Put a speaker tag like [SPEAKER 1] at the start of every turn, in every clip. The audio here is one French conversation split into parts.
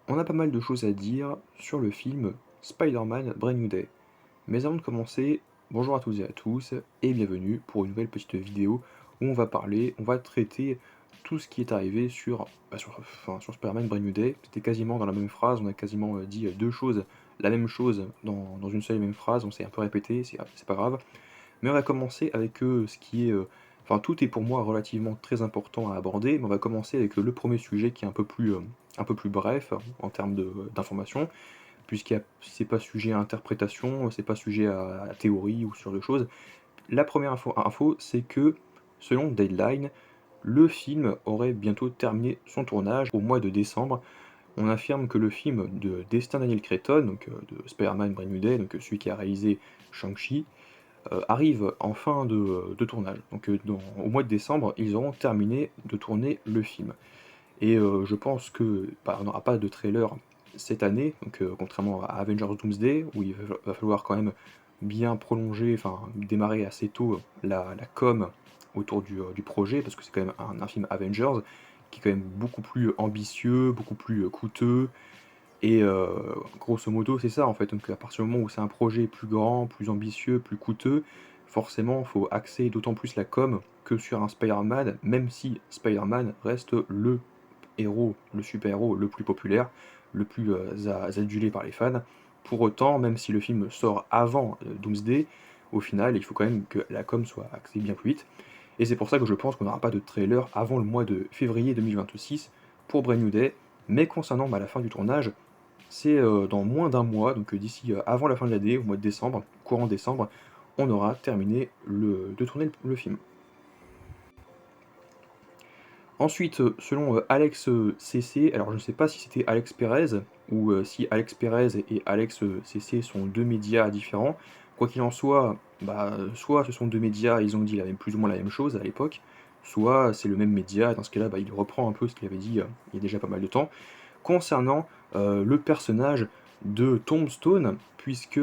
[SPEAKER 1] On a pas mal de choses à dire sur le film Spider-Man Brand New Day. Mais avant de commencer, bonjour à toutes et à tous et bienvenue pour une nouvelle petite vidéo où on va traiter tout ce qui est arrivé sur Spider-Man Brand New Day. C'était quasiment dans la même phrase, on a quasiment dit deux choses, la même chose dans une seule et même phrase, on s'est un peu répété, c'est pas grave. Mais on va commencer avec ce qui est. Enfin, tout est pour moi relativement très important à aborder, mais on va commencer avec le premier sujet qui est un peu plus bref en termes d'information, c'est pas sujet à interprétation, c'est pas sujet à théorie ou ce genre de choses. La première info, c'est que selon Deadline, le film aurait bientôt terminé son tournage au mois de décembre. On affirme que le film de Destin Daniel Cretton, donc de Spider-Man Brand New Day, donc celui qui a réalisé Shang-Chi, arrive en fin de tournage. Donc au mois de décembre, ils auront terminé de tourner le film. Et je pense que bah, on n'aura pas de trailer cette année, donc contrairement à Avengers Doomsday, où va falloir quand même bien prolonger, enfin démarrer assez tôt la com autour du projet, parce que c'est quand même un film Avengers qui est quand même beaucoup plus ambitieux, beaucoup plus coûteux, et grosso modo, c'est ça en fait. Donc à partir du moment où c'est un projet plus grand, plus ambitieux, plus coûteux, forcément, il faut axer d'autant plus la com que sur un Spider-Man, même si Spider-Man reste le héros, le super-héros le plus populaire, le plus adulé par les fans. Pour autant, même si le film sort avant Doomsday, au final, il faut quand même que la com soit axée bien plus vite. Et c'est pour ça que je pense qu'on n'aura pas de trailer avant le mois de février 2026 pour Brand New Day. Mais concernant la fin du tournage, c'est dans moins d'un mois, donc d'ici avant la fin de l'année, au mois de décembre, courant décembre, on aura terminé de tourner le film. Ensuite, selon Alex CC, alors je ne sais pas si c'était Alex Perez ou si Alex Perez et Alex CC sont deux médias différents. Quoi qu'il en soit, bah, soit ce sont deux médias, ils ont dit plus ou moins la même chose à l'époque, soit c'est le même média, et dans ce cas-là, bah, il reprend un peu ce qu'il avait dit il y a déjà pas mal de temps concernant le personnage de Tombstone, puisque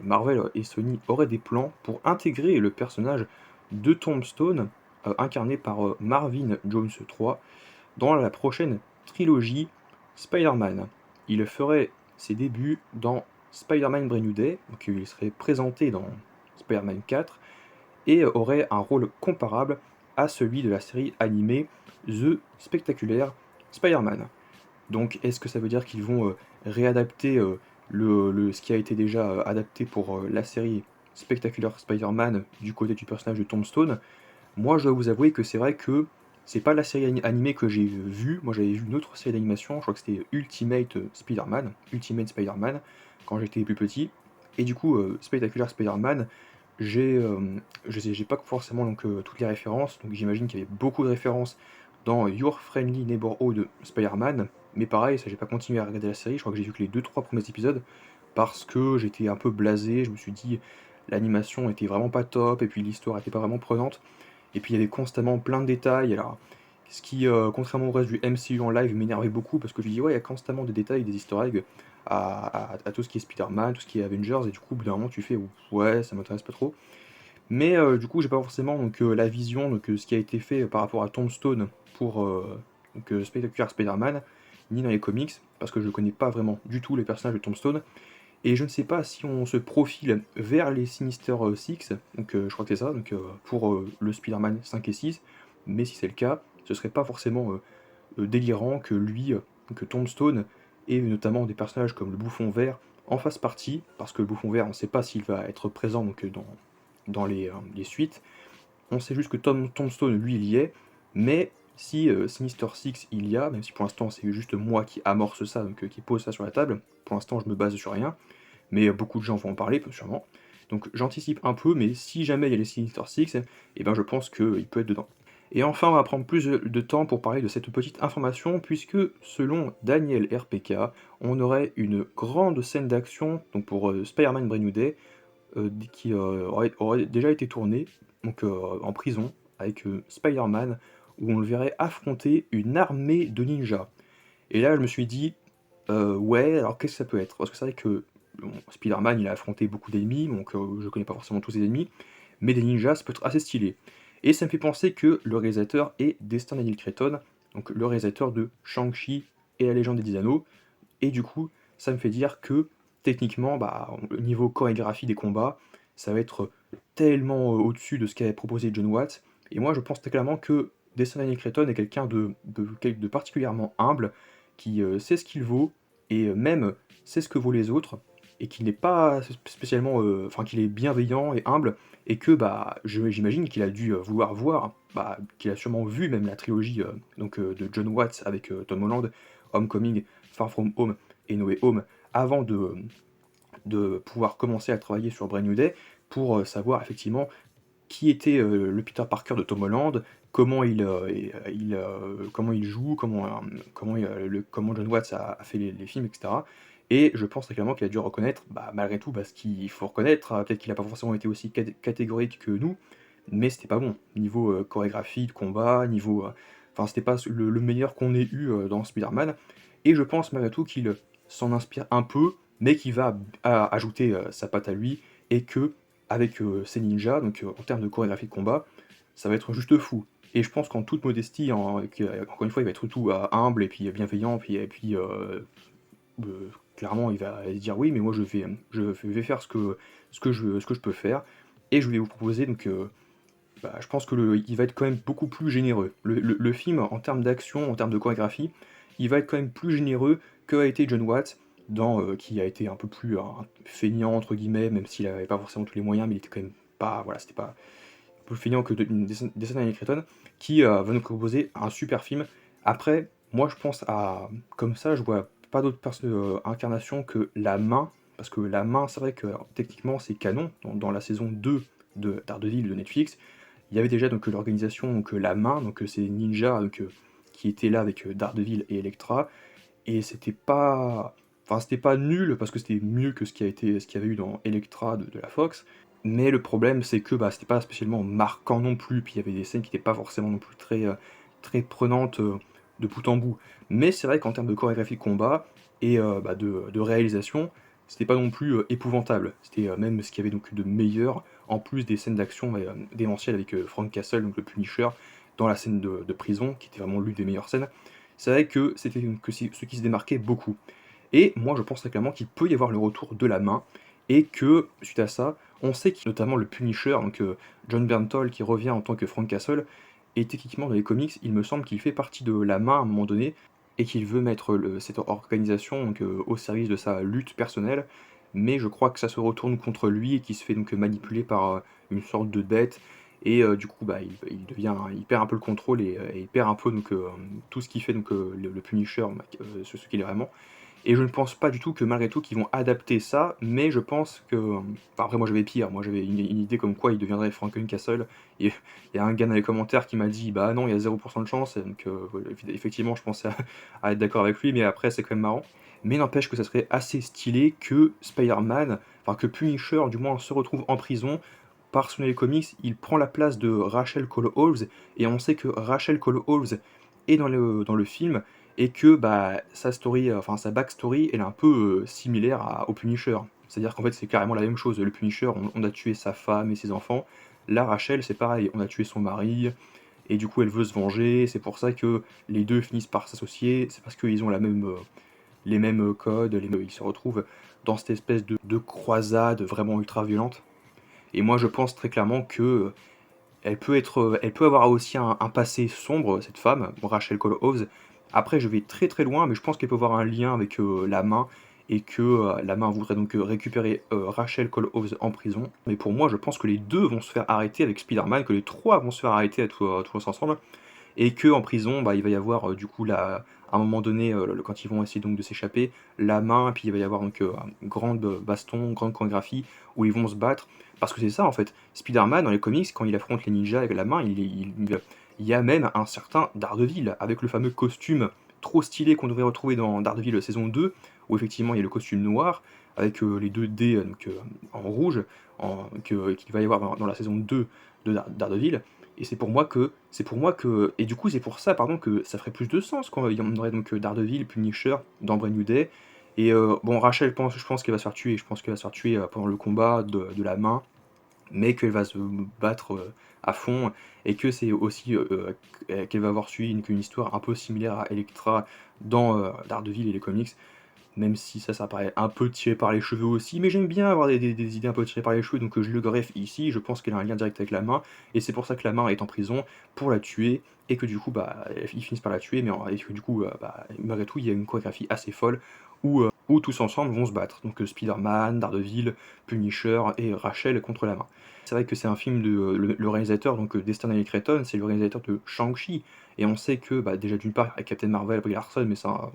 [SPEAKER 1] Marvel et Sony auraient des plans pour intégrer le personnage de Tombstone, incarné par Marvin Jones 3, dans la prochaine trilogie Spider-Man. Il ferait ses débuts dans Spider-Man Brand New Day, donc il serait présenté dans Spider-Man 4, et aurait un rôle comparable à celui de la série animée The Spectacular Spider-Man. Donc est-ce que ça veut dire qu'ils vont réadapter ce qui a été déjà adapté pour la série Spectacular Spider-Man du côté du personnage de Tombstone? Moi je dois vous avouer que c'est vrai que c'est pas la série animée que j'ai vue, moi j'avais vu une autre série d'animation, je crois que c'était Ultimate Spider-Man, quand j'étais plus petit. Et du coup, Spectacular Spider-Man, j'ai pas forcément donc, toutes les références, donc j'imagine qu'il y avait beaucoup de références dans Your Friendly Neighborhood Spider-Man, mais pareil, ça j'ai pas continué à regarder la série, je crois que j'ai vu que les deux trois premiers épisodes, parce que j'étais un peu blasé, je me suis dit l'animation était vraiment pas top, et puis l'histoire était pas vraiment prenante, et puis il y avait constamment plein de détails, alors ce qui, contrairement au reste du MCU en live, m'énervait beaucoup, parce que je me dis ouais, il y a constamment des détails, des easter eggs à tout ce qui est Spider-Man, tout ce qui est Avengers, et du coup, au bout d'un moment, tu fais ouais, ça m'intéresse pas trop. Mais du coup, j'ai pas forcément donc, la vision, donc ce qui a été fait par rapport à Tombstone pour Spectacular Spider-Man, ni dans les comics, parce que je connais pas vraiment du tout les personnages de Tombstone. Et je ne sais pas si on se profile vers les Sinister Six, donc je crois que c'est ça, donc pour le Spider-Man 5 et 6, mais si c'est le cas, ce serait pas forcément délirant que que Tombstone, et notamment des personnages comme le Bouffon Vert, en fassent partie, parce que le Bouffon Vert, on ne sait pas s'il va être présent donc, dans les suites. On sait juste que Tombstone, lui, il y est, mais si Sinister Six il y a, même si pour l'instant c'est juste moi qui amorce ça, donc qui pose ça sur la table, pour l'instant je me base sur rien, mais beaucoup de gens vont en parler, sûrement. Donc j'anticipe un peu, mais si jamais il y a les Sinister Six, eh ben je pense qu'il peut être dedans. Et enfin, on va prendre plus de temps pour parler de cette petite information, puisque selon Daniel RPK, on aurait une grande scène d'action donc pour Spider-Man Brand New Day, qui aurait déjà été tournée donc, en prison avec Spider-Man, où on le verrait affronter une armée de ninjas. Et là, je me suis dit, ouais, alors qu'est-ce que ça peut être? Parce que c'est vrai que bon, Spider-Man, il a affronté beaucoup d'ennemis, donc je connais pas forcément tous ses ennemis, mais des ninjas, ça peut être assez stylé. Et ça me fait penser que le réalisateur est Destin Daniel Cretton, donc le réalisateur de Shang-Chi et la légende des 10 anneaux, et du coup, ça me fait dire que techniquement, bah, au niveau chorégraphie des combats, ça va être tellement au-dessus de ce qu'avait proposé John Watts. Et moi, je pense très clairement que Destin Clayton est quelqu'un de particulièrement humble, qui sait ce qu'il vaut, et même sait ce que vaut les autres, et qui n'est pas spécialement. Enfin, qu'il est bienveillant et humble, et que bah, j'imagine qu'il a dû vouloir voir, bah, qu'il a sûrement vu même la trilogie de John Watts avec Tom Holland, Homecoming, Far From Home et No Way Home, avant de pouvoir commencer à travailler sur Brand New Day, pour savoir effectivement qui était le Peter Parker de Tom Holland, comment il joue, comment John Watts a fait les films, etc. Et je pense très clairement qu'il a dû reconnaître, bah, malgré tout, parce qu'il faut reconnaître, peut-être qu'il n'a pas forcément été aussi catégorique que nous, mais c'était pas bon. Niveau chorégraphie de combat, niveau. Enfin, c'était pas le meilleur qu'on ait eu dans Spider-Man. Et je pense malgré tout qu'il s'en inspire un peu, mais qu'il va ajouter sa patte à lui, et que avec ces ninjas, donc en termes de chorégraphie de combat, ça va être juste fou. Et je pense qu'en toute modestie, encore une fois, il va être tout humble et puis bienveillant, et puis clairement, il va dire oui, mais moi je vais faire ce que je peux faire, et je vais vous proposer donc. Bah, je pense que il va être quand même beaucoup plus généreux. Le film, en termes d'action, en termes de chorégraphie, il va être quand même plus généreux que a été John Watts, qui a été un peu plus feignant, entre guillemets, même s'il n'avait pas forcément tous les moyens, mais il était quand même pas. Voilà, c'était pas plus feignant que Destin Clayton, qui va nous proposer un super film. Après, moi je pense à. Comme ça, je vois pas d'autre incarnation que la main, parce que la main, c'est vrai que techniquement, c'est canon. Dans la saison 2 de Daredevil de Netflix, il y avait déjà donc l'organisation, donc la main, donc c'est Ninja qui était là avec Daredevil et Elektra, et c'était pas nul parce que c'était mieux que ce qu'il y avait eu dans Elektra de la Fox, mais le problème c'est que bah, c'était pas spécialement marquant non plus, puis il y avait des scènes qui n'étaient pas forcément non plus très prenantes de bout en bout. Mais c'est vrai qu'en termes de chorégraphie de combat et bah, de réalisation, c'était pas non plus épouvantable. C'était même ce qu'il y avait donc de meilleur, en plus des scènes d'action démentielles avec Frank Castle, donc le Punisher, dans la scène de prison, qui était vraiment l'une des meilleures scènes. C'est vrai que c'était ce qui se démarquait beaucoup. Et moi, je pense très clairement qu'il peut y avoir le retour de la main, et que, suite à ça, on sait qu'il y a notamment le Punisher, donc John Bernthal, qui revient en tant que Frank Castle, et techniquement, dans les comics, il me semble qu'il fait partie de la main à un moment donné, et qu'il veut mettre cette organisation donc, au service de sa lutte personnelle, mais je crois que ça se retourne contre lui, et qu'il se fait donc manipuler par une sorte de bête, et du coup, bah, il perd un peu le contrôle, et il perd un peu donc, tout ce qui fait donc, le Punisher, ce qu'il est vraiment. Et je ne pense pas du tout que malgré tout qu'ils vont adapter ça, mais je pense que. Enfin, après, moi j'avais pire, moi j'avais une idée comme quoi il deviendrait Frankencastle. Et il y a un gars dans les commentaires qui m'a dit bah non, il y a 0% de chance, et donc voilà, effectivement, je pensais à être d'accord avec lui, mais après, c'est quand même marrant. Mais n'empêche que ça serait assez stylé que Spider-Man, enfin que Punisher du moins se retrouve en prison. Parce que dans les comics, il prend la place de Rachel Cole Holmes, et on sait que Rachel Cole Holmes est dans le film, et que bah, sa story, enfin sa backstory, elle est un peu similaire au Punisher. C'est-à-dire qu'en fait, c'est carrément la même chose. Le Punisher, on a tué sa femme et ses enfants. Là, Rachel, c'est pareil, on a tué son mari, et du coup, elle veut se venger. C'est pour ça que les deux finissent par s'associer. C'est parce qu'ils ont les mêmes codes, ils se retrouvent dans cette espèce de croisade vraiment ultra violente. Et moi, je pense très clairement que elle peut avoir aussi un passé sombre, cette femme, Rachel Cole Hoves. Après, je vais très très loin, mais je pense qu'elle peut avoir un lien avec la main, et que la main voudrait donc récupérer Rachel Cole Hoves en prison. Mais pour moi, je pense que les deux vont se faire arrêter avec Spider-Man, que les trois vont se faire arrêter à tous ensemble, et que en prison, bah, il va y avoir du coup à un moment donné, quand ils vont essayer donc de s'échapper, la main, puis il va y avoir donc un grand baston, grande chorégraphie où ils vont se battre. Parce que c'est ça en fait. Spider-Man dans les comics, quand il affronte les ninjas avec la main, il y a même un certain Daredevil avec le fameux costume trop stylé qu'on devrait retrouver dans Daredevil saison 2, où effectivement il y a le costume noir avec les deux dés donc, en rouge, qu'il va y avoir dans la saison 2 de Daredevil. Et c'est pour moi que, et du coup c'est pour ça pardon que ça ferait plus de sens quand on aurait donc Daredevil, Punisher dans Brand New Day. Et bon, Rachel, je pense qu'elle va se faire tuer, je pense qu'elle va se faire tuer pendant le combat de la main, mais qu'elle va se battre à fond, et que c'est aussi qu'elle va avoir suivi une histoire un peu similaire à Elektra dans Daredevil et les comics, même si ça paraît un peu tiré par les cheveux aussi, mais j'aime bien avoir des idées un peu tirées par les cheveux, donc je le greffe ici, je pense qu'elle a un lien direct avec la main, et c'est pour ça que la main est en prison, pour la tuer, et que du coup, bah, ils finissent par la tuer, mais et que du coup, bah, malgré tout, il y a une chorégraphie assez folle, où tous ensemble vont se battre, donc Spider-Man, Daredevil, Punisher et Rachel contre la main. C'est vrai que c'est un film de le réalisateur, donc Destin et Creighton, c'est le réalisateur de Shang-Chi, et on sait que, bah, déjà d'une part, Captain Marvel, Brie Larson, mais ça,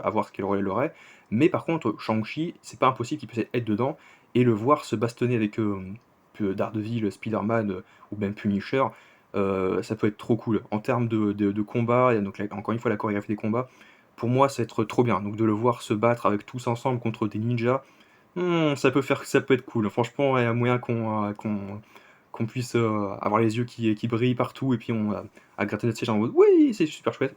[SPEAKER 1] à voir ce qu'elle aurait, mais par contre, Shang-Chi, c'est pas impossible qu'il puisse être dedans et le voir se bastonner avec Daredevil, Spider-Man ou même Punisher, ça peut être trop cool. En termes de combat, et donc encore une fois la chorégraphie des combats, pour moi ça va être trop bien. Donc de le voir se battre avec tous ensemble contre des ninjas, ça peut être cool. Franchement, il y a moyen qu'on puisse avoir les yeux qui brillent partout et puis à gratter notre siège en mode oui, c'est super chouette.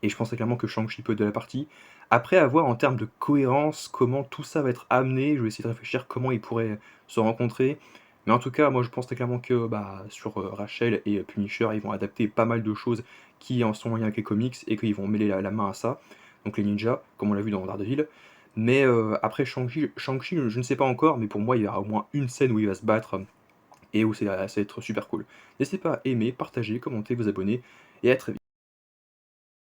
[SPEAKER 1] Et je pensais clairement que Shang-Chi peut être de la partie. Après, à voir en termes de cohérence, comment tout ça va être amené, je vais essayer de réfléchir comment ils pourraient se rencontrer. Mais en tout cas, moi je pense très clairement que bah, sur Rachel et Punisher, ils vont adapter pas mal de choses qui en sont en lien avec les comics et qu'ils vont mêler la main à ça. Donc les ninjas, comme on l'a vu dans Daredevil. Mais après Shang-Chi, je ne sais pas encore, mais pour moi il y aura au moins une scène où il va se battre et où ça va être super cool. N'hésitez pas à aimer, partager, commenter, vous abonner et à très vite.